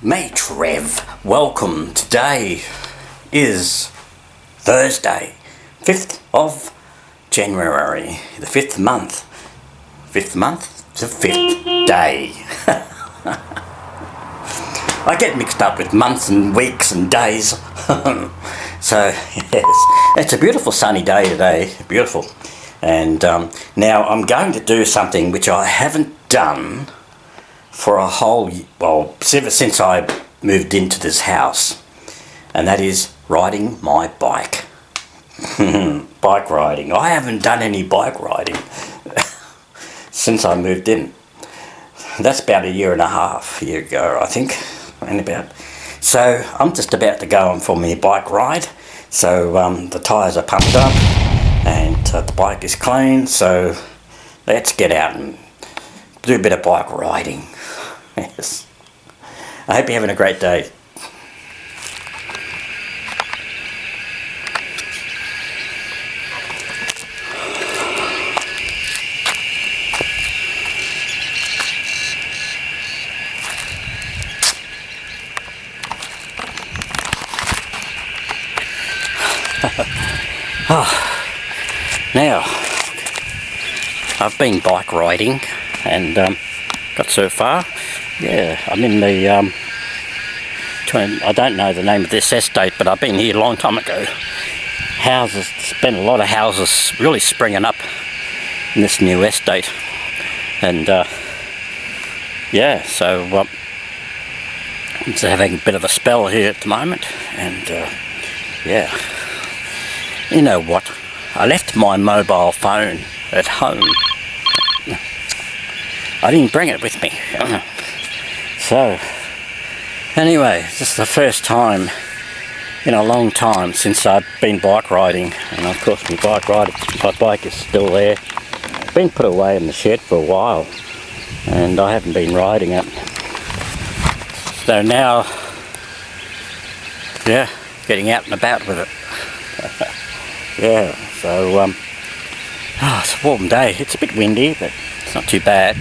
Mate Trev, welcome. Today is Thursday, 5th of January, the 5th month. 5th month? It's the 5th day. I get mixed up with months and weeks and days. So, yes, it's a beautiful sunny day today, beautiful. And now I'm going to do something which I haven't done for a whole, well, ever since I moved into this house, and that is riding my bike. Bike riding. I haven't done any bike riding since I moved in. That's about a year and a half ago, I think, and about. So I'm just about to go on for my bike ride. So the tyres are pumped up and the bike is clean, so let's get out and do a bit of bike riding. Yes. I hope you're having a great day. Now, I've been bike riding and got so far. Yeah, I'm in the, I don't know the name of this estate, but I've been here a long time ago. Houses, there's been a lot of houses really springing up in this new estate. And yeah, so I'm just having a bit of a spell here at the moment. And yeah, you know what? I left my mobile phone at home. I didn't bring it with me. So, anyway, this is the first time in a long time since I've been bike riding. And of course my bike is still there. It's been put away in the shed for a while and I haven't been riding it. So now, yeah, getting out and about with it. Yeah, so it's a warm day. It's a bit windy, but it's not too bad.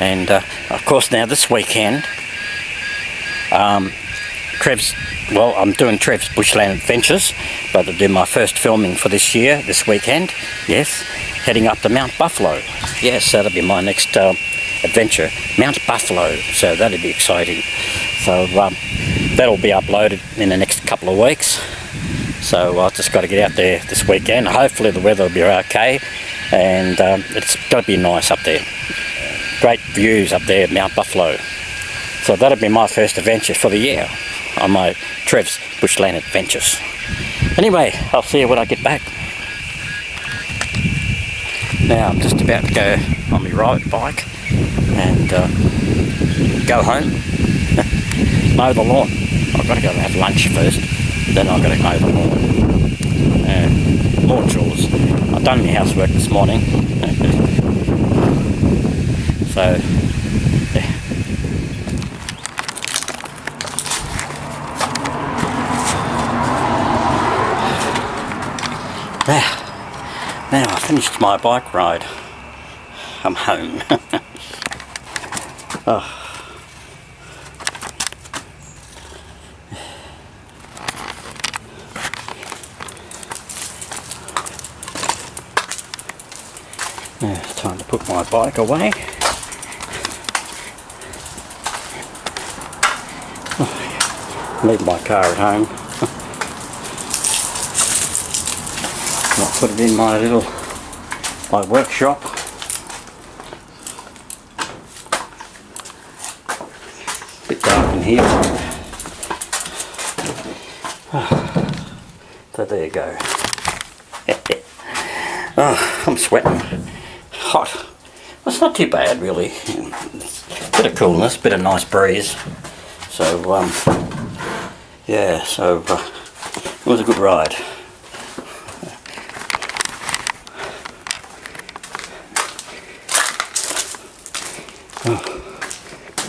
And of course now this weekend, I'm doing Trev's Bushland Adventures, but I'll do my first filming for this year, this weekend. Yes, heading up to Mount Buffalo. Yes, that'll be my next adventure, Mount Buffalo. So that'll be exciting. So that'll be uploaded in the next couple of weeks. So I've just got to get out there this weekend. Hopefully the weather will be okay, and it's got to be nice up there. Great views up there at Mount Buffalo. So that'll be my first adventure for the year on my Trev's Bushland Adventures. Anyway, I'll see you when I get back. Now I'm just about to go on my ride bike and go home. Mow the lawn. I've got to go have lunch first, then I've got to mow the lawn. Lawn chores. I've done my housework this morning. So, yeah. Now I finished my bike ride. I'm home. Oh. Now it's time to put my bike away. Leave my car at home. I'll put it in my workshop. Bit dark in here. So there you go. Oh, I'm sweating. Hot. Well, it's not too bad really. Bit of coolness, bit of nice breeze. So yeah, so it was a good ride.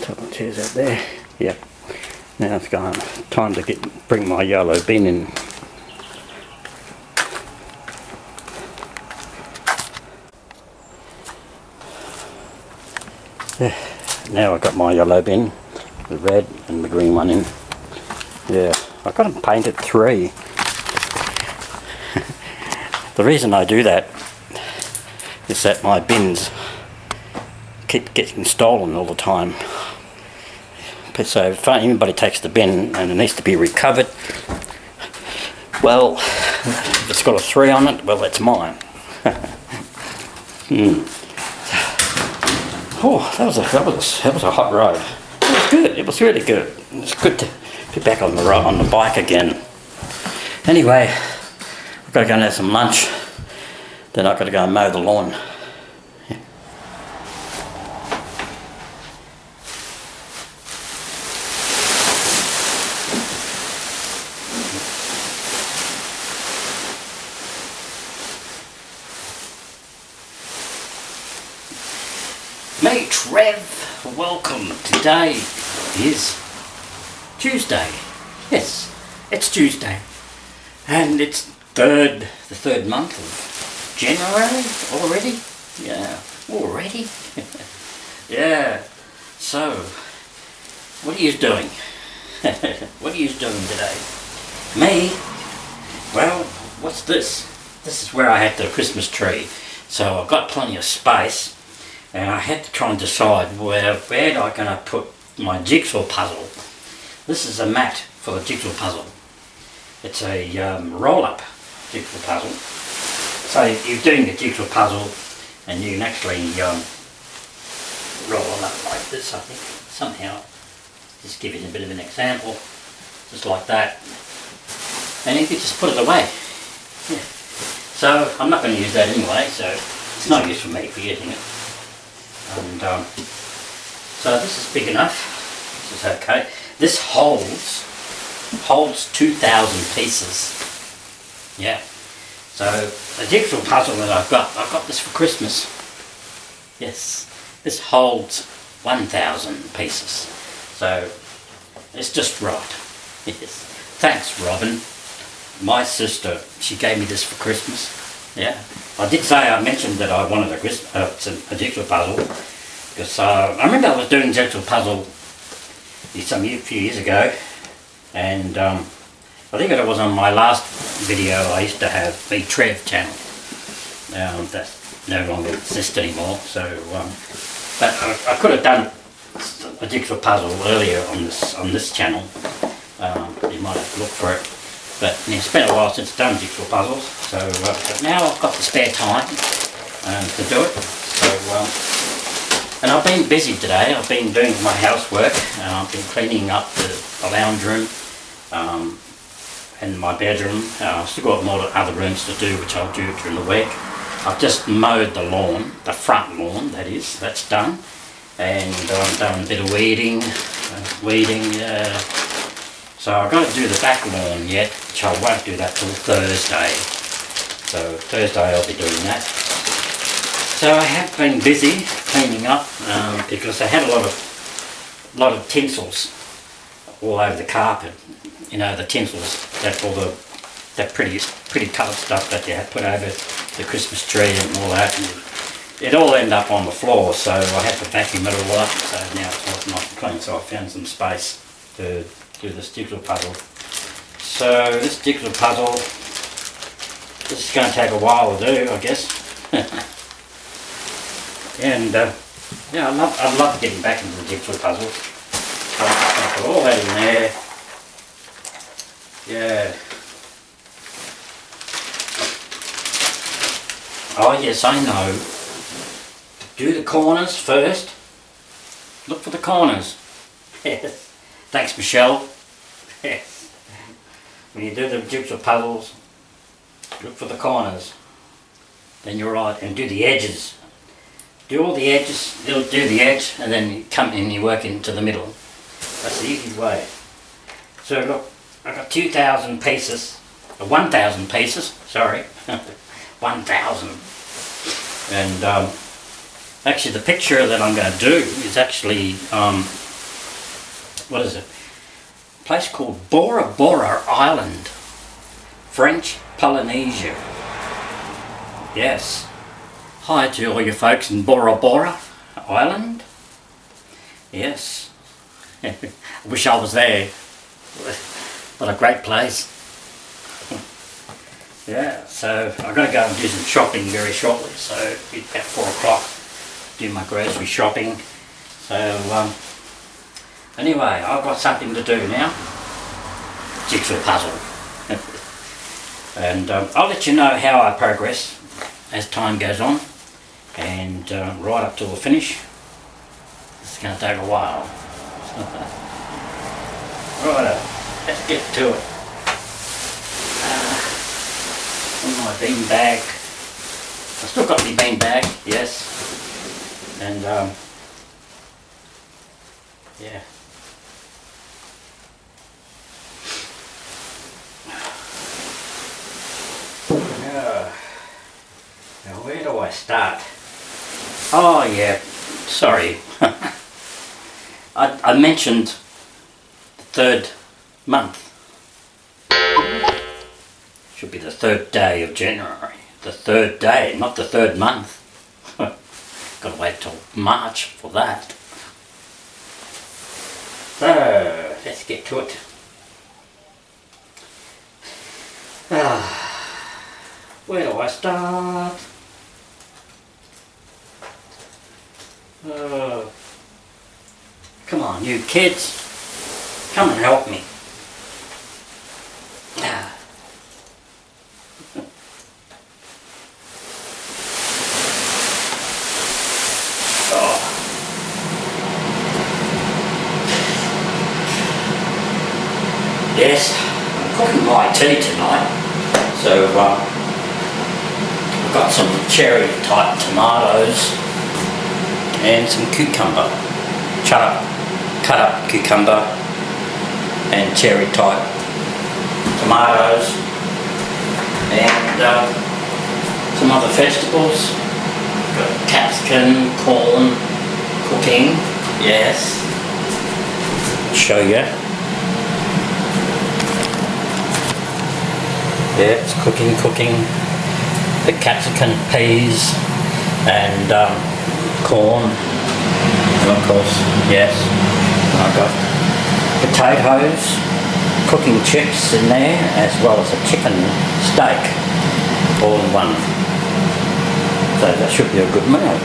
Couple of chairs out there. Yep. Now it's time to bring my yellow bin in. Yeah. Now I've got my yellow bin. the red and the green one in. Yeah, I've got them painted 3. The reason I do that is that my bins keep getting stolen all the time. So if anybody takes the bin and it needs to be recovered, well, if it's got a 3 on it, well, it's mine. Oh, that was a hot ride. It was good. It was really good. It was good to be back on the bike again. Anyway, I've got to go and have some lunch. Then I've got to go and mow the lawn. Me, Trev, welcome. Today is Tuesday. Yes, it's Tuesday. And it's the third month of January already. Yeah, already. Yeah. So, what are you doing? What are you doing today? Me? Well, what's this? This is where I had the Christmas tree. So I've got plenty of space. And I had to try and decide where am I going to put my jigsaw puzzle. This is a mat for the jigsaw puzzle. It's a roll-up jigsaw puzzle. So you're doing the jigsaw puzzle and you can actually roll it up like this, I think, somehow. Just give you a bit of an example, just like that. And you can just put it away. Yeah. So I'm not going to use that anyway, so it's no use for me forgetting it. And so this is big enough. This is okay. This holds 2,000 pieces. Yeah. So the jigsaw puzzle that I've got this for Christmas. Yes. This holds 1,000 pieces. So it's just right. Yes. Thanks, Robin. My sister, she gave me this for Christmas. Yeah, I did say, I mentioned that I wanted a jigsaw puzzle, because I remember I was doing jigsaw puzzle a few years ago, and I think it was on my last video. I used to have the Trev channel. That no longer exists anymore, so but I could have done a jigsaw puzzle earlier on this channel. You might have to look for it. But it's been a while since I've done jigsaw puzzles, so but now I've got the spare time to do it. So, and I've been busy today. I've been doing my housework, and I've been cleaning up the lounge room and my bedroom. I've still got more other rooms to do, which I'll do during the week. I've just mowed the lawn, the front lawn, that is. That's done, and I've done a bit of weeding. So I've got to do the back lawn yet, which I won't do that till Thursday. So Thursday I'll be doing that. So I have been busy cleaning up because I had a lot of tinsels all over the carpet. You know, the tinsels, that pretty coloured stuff that you had put over the Christmas tree and all that. And it all ended up on the floor, so I had to vacuum it all up. So now it's nice and clean. So I found some space to do this jigsaw puzzle. So this jigsaw puzzle, this is going to take a while to do, I guess. And yeah, I love getting back into the jigsaw puzzles. So I'm just going to put all that in there. Yeah. Oh yes, I know. Do the corners first. Look for the corners. Yes. Thanks, Michelle. Yes. When you do the jigsaw puzzles, look for the corners. Then you're right, and do the edges. Do all the edges, do the edge, and then you come in and you work into the middle. That's the easy way. So look, I've got 2,000 pieces, 1,000 pieces, sorry, 1,000. And actually the picture that I'm going to do is actually, what is it? A place called Bora Bora Island, French Polynesia. Yes. Hi to all you folks in Bora Bora Island. Yes. I wish I was there. What a great place. Yeah, so I've got to go and do some shopping very shortly, so it's about 4 o'clock, do my grocery shopping. So anyway, I've got something to do now. Jigsaw puzzle. And I'll let you know how I progress as time goes on, and right up till the finish. It's going to take a while. Right, let's get to it. My bean bag. I've still got my bean bag, yes. And yeah. Now where do I start? Oh yeah, sorry. I mentioned the 3rd month. Should be the 3rd day of January. The 3rd day, not the 3rd month. Got to wait till March for that. So, let's get to it. Where do I start? Come on, you kids. Come and help me. Yes, I'm cooking my tea tonight, so I've got some cherry type tomatoes and some cucumber, cut up cucumber and cherry type tomatoes, and some other vegetables. Got capsicum, corn, cooking, yes, show you. Yeah, it's cooking. The capsicum, peas, and corn, of course, yes. I've got potatoes, cooking chips in there, as well as a chicken steak, all in one. So that should be a good meal.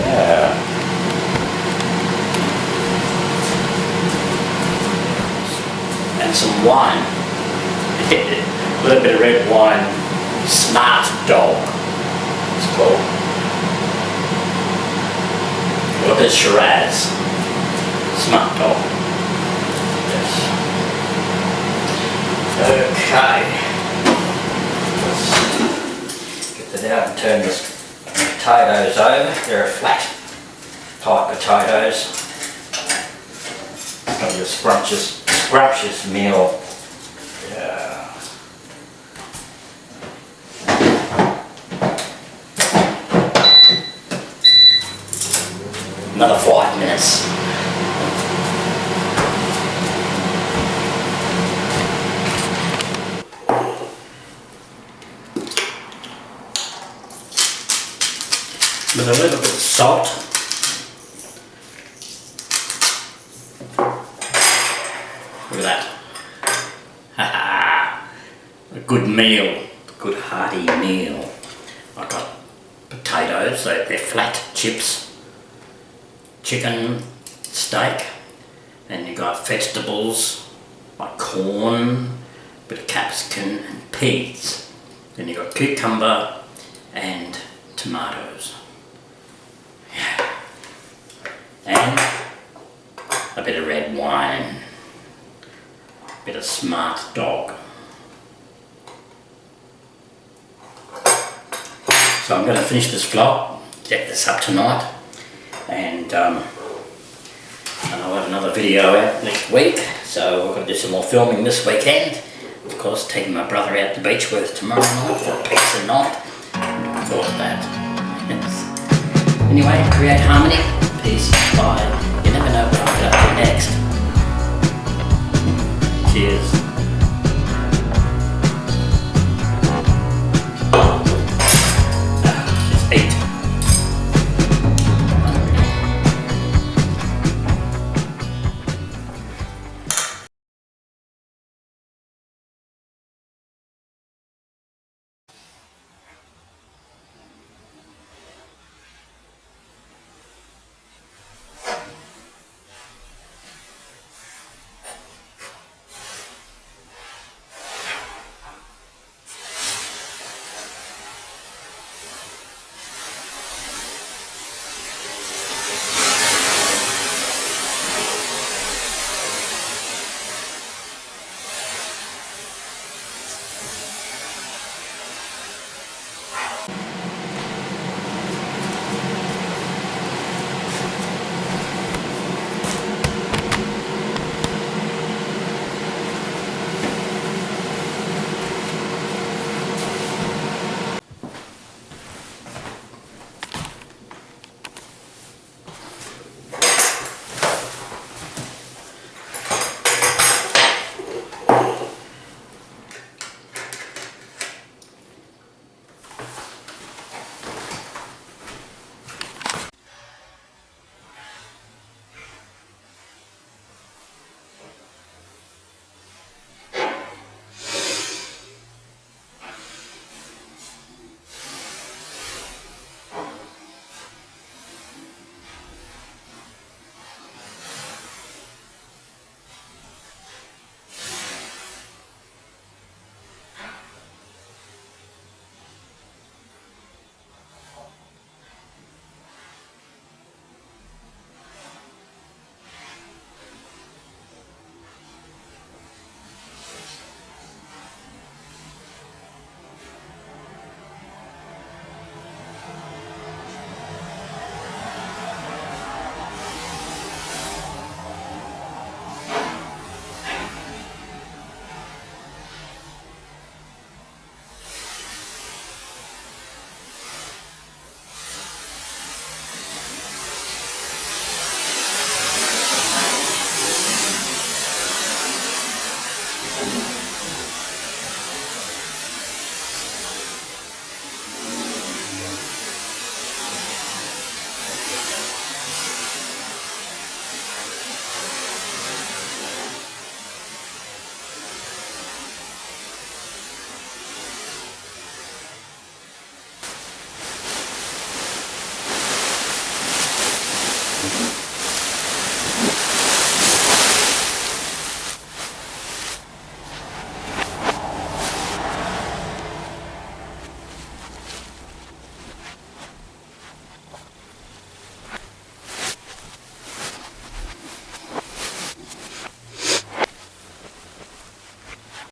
Yeah. And some wine, a little bit of red wine, Smart Dog, it's called. A little bit of Shiraz, Smart Dog. Yes. Okay, let's get that out and turn this potatoes over. They're flat type potatoes. Got your scrumptious meal. Yeah. Another 5 minutes. With a little bit of salt. Look at that. A good meal, a good hearty meal. I've got potatoes, so they're flat chips, chicken, steak, then you've got vegetables like corn, bit of capsicum and peas. Then you've got cucumber and tomatoes. Yeah. And a bit of red wine. Bit of Smart Dog. So I'm going to finish this vlog, get this up tonight, and I'll have another video out next week. So we're going to do some more filming this weekend. Of course, taking my brother out to Beechworth tomorrow night for a pizza night. And of course that. Yes. Anyway, create harmony, peace, bye. You never know what I'll get up to next. Cheers.